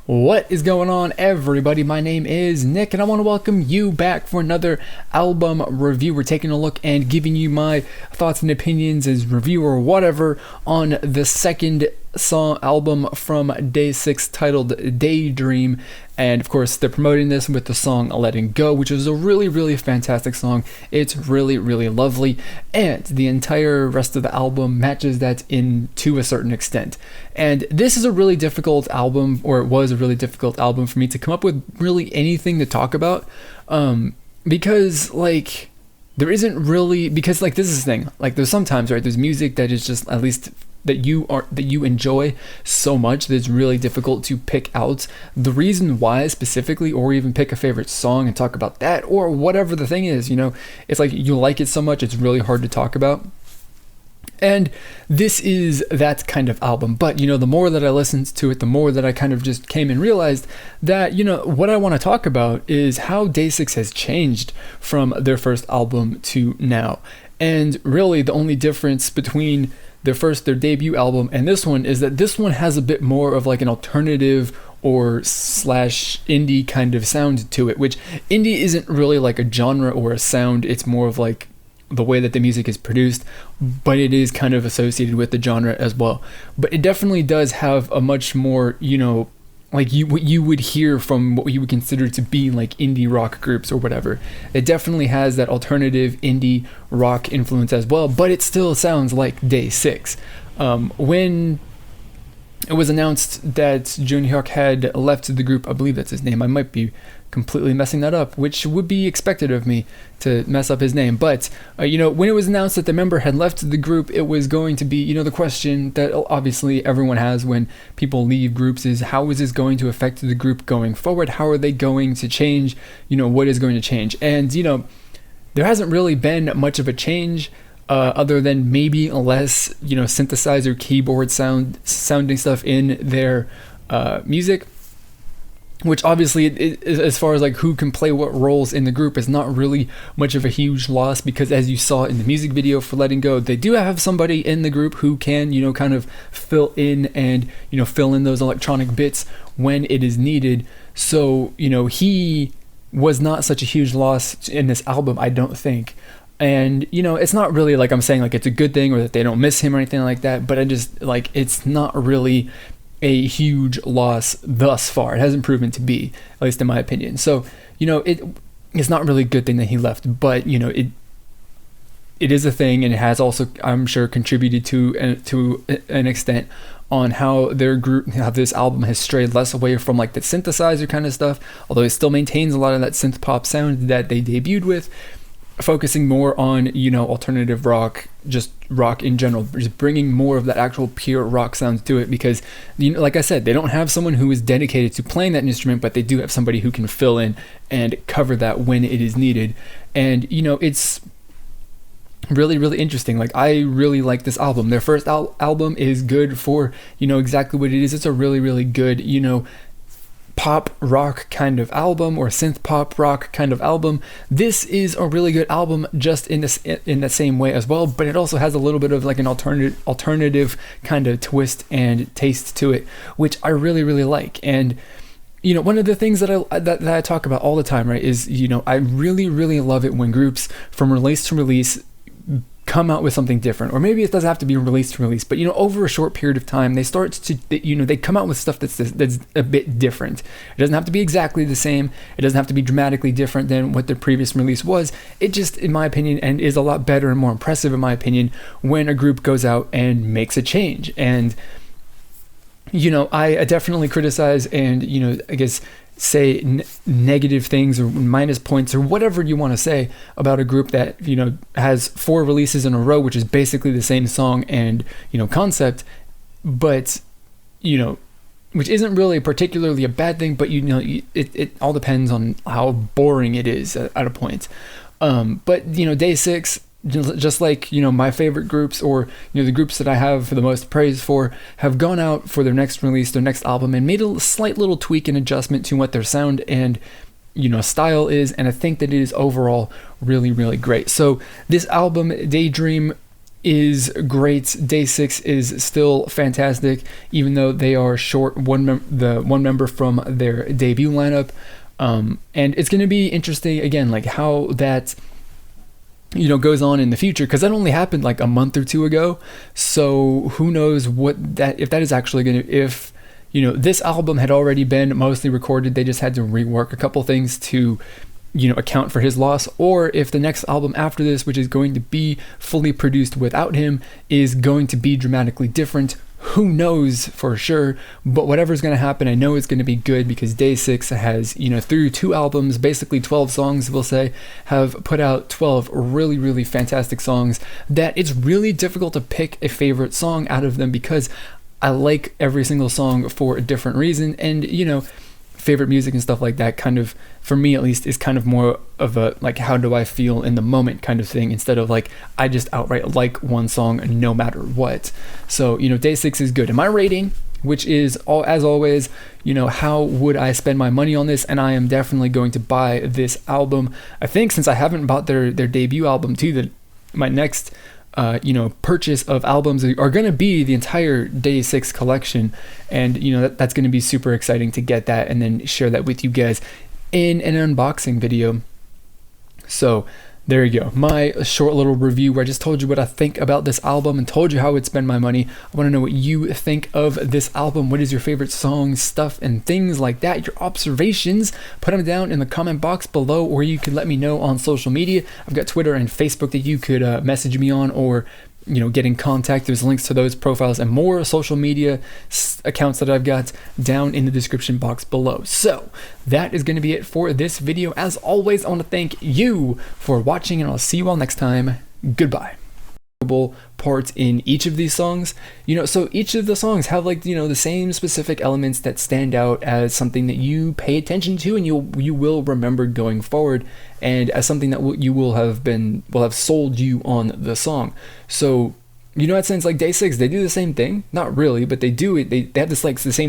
What is going on, everybody? My name is Nick, and I want to welcome you back for another album review. We're taking a look and giving you my thoughts and opinions as reviewer or whatever on the second album from Day6 titled Daydream. And of course, they're promoting this with the song Letting Go, which is a really fantastic song. It's really lovely, and the entire rest of the album matches that to a certain extent. And this is a really difficult album, or it was a really difficult album for me to come up with really anything to talk about, because there isn't really, because this is the thing, there's sometimes, right, there's music that is just, at least that you enjoy so much that it's really difficult to pick out the reason why specifically, or even pick a favorite song and talk about that, or whatever the thing is. It's like you like it so much it's really hard to talk about. And this is that kind of album. But the more that I listened to it, the more that I kind of just came and realized that what I want to talk about is how Day6 has changed from their first album to now. And really the only difference between their debut album and this one is that this one has a bit more of an alternative or / indie kind of sound to it, which indie isn't really a genre or a sound. It's more of the way that the music is produced, but it is kind of associated with the genre as well. But it definitely does have a much more, what you would hear from what you would consider to be indie rock groups or whatever. It definitely has that alternative indie rock influence as well, but it still sounds like Day6. When it was announced that Junhyuk had left the group, I believe that's his name, I might be completely messing that up, which would be expected of me to mess up his name, but when it was announced that the member had left the group, it was going to be the question that obviously everyone has when people leave groups is, how is this going to affect the group going forward? How are they going to change? What is going to change? And there hasn't really been much of a change, other than maybe less synthesizer keyboard sounding stuff in their music, which obviously, as far as who can play what roles in the group, is not really much of a huge loss, because as you saw in the music video for Letting Go, they do have somebody in the group who can kind of fill in and fill in those electronic bits when it is needed. So he was not such a huge loss in this album, I don't think. And it's not really I'm saying it's a good thing or that they don't miss him or anything like that, but I just it's not really a huge loss thus far. It hasn't proven to be, at least in my opinion. So it's not really a good thing that he left, but it is a thing, and it has also, I'm sure, contributed to an extent on how this album has strayed less away from the synthesizer kind of stuff, although it still maintains a lot of that synth pop sound that they debuted with, focusing more on alternative rock, just rock in general, just bringing more of that actual pure rock sound to it, because like I said, they don't have someone who is dedicated to playing that instrument, but they do have somebody who can fill in and cover that when it is needed. And it's really interesting. I really like this album. Their first album is good for exactly what it is. It's a really good pop rock kind of album, or synth pop rock kind of album. This is a really good album just in the same way as well, but it also has a little bit of an alternative kind of twist and taste to it, which I really like. And one of the things that I talk about all the time, right, is I really love it when groups from release to release come out with something different, or maybe it doesn't have to be release to release, but over a short period of time they start to they come out with stuff that's a bit different. It doesn't have to be exactly the same, it doesn't have to be dramatically different than what their previous release was. It just, in my opinion, and is a lot better and more impressive in my opinion, when a group goes out and makes a change. And I definitely criticize and I guess say negative things or minus points or whatever you want to say about a group that has 4 releases in a row, which is basically the same song and concept, but which isn't really particularly a bad thing, but it all depends on how boring it is at a point. But Day6, just my favorite groups, or the groups that I have the most praise for, have gone out for their next release, their next album, and made a slight little tweak and adjustment to what their sound and style is, and I think that it is overall really great. So this album, Daydream, is great. Day6 is still fantastic, even though they are short the one member from their debut lineup. And it's going to be interesting again, like how that goes on in the future, because that only happened like a month or two ago. So who knows if that is actually going to, if this album had already been mostly recorded, they just had to rework a couple things to account for his loss, or if the next album after this, which is going to be fully produced without him, is going to be dramatically different. Who knows for sure, but whatever's going to happen, I know it's going to be good, because Day6 has, through 2 albums, basically 12 songs, we'll say, have put out 12 really, really fantastic songs that it's really difficult to pick a favorite song out of them, because I like every single song for a different reason. And, favorite music and stuff like that kind of, for me at least, is kind of more of a like, how do I feel in the moment kind of thing, instead of like I just outright like one song no matter what. So Day6 is good. And my rating, which is as always, how would I spend my money on this, and I am definitely going to buy this album. I think since I haven't bought their debut album too, that my next purchase of albums are going to be the entire Day6 collection, and that's going to be super exciting to get that and then share that with you guys in an unboxing video. So there you go, my short little review where I just told you what I think about this album and told you how I would spend my money. I want to know what you think of this album. What is your favorite song, stuff, and things like that? Your observations, put them down in the comment box below, or you can let me know on social media. I've got Twitter and Facebook that you could message me on, or get in contact. There's links to those profiles and more social media accounts that I've got down in the description box below. So that is going to be it for this video. As always, I want to thank you for watching, and I'll see you all next time. Goodbye. Parts in each of these songs, so each of the songs have like the same specific elements that stand out as something that you pay attention to and you will remember going forward, and as something that you will have sold you on the song. So in a sense, like Day6, they do the same thing, not really, but they do it. They have this like the same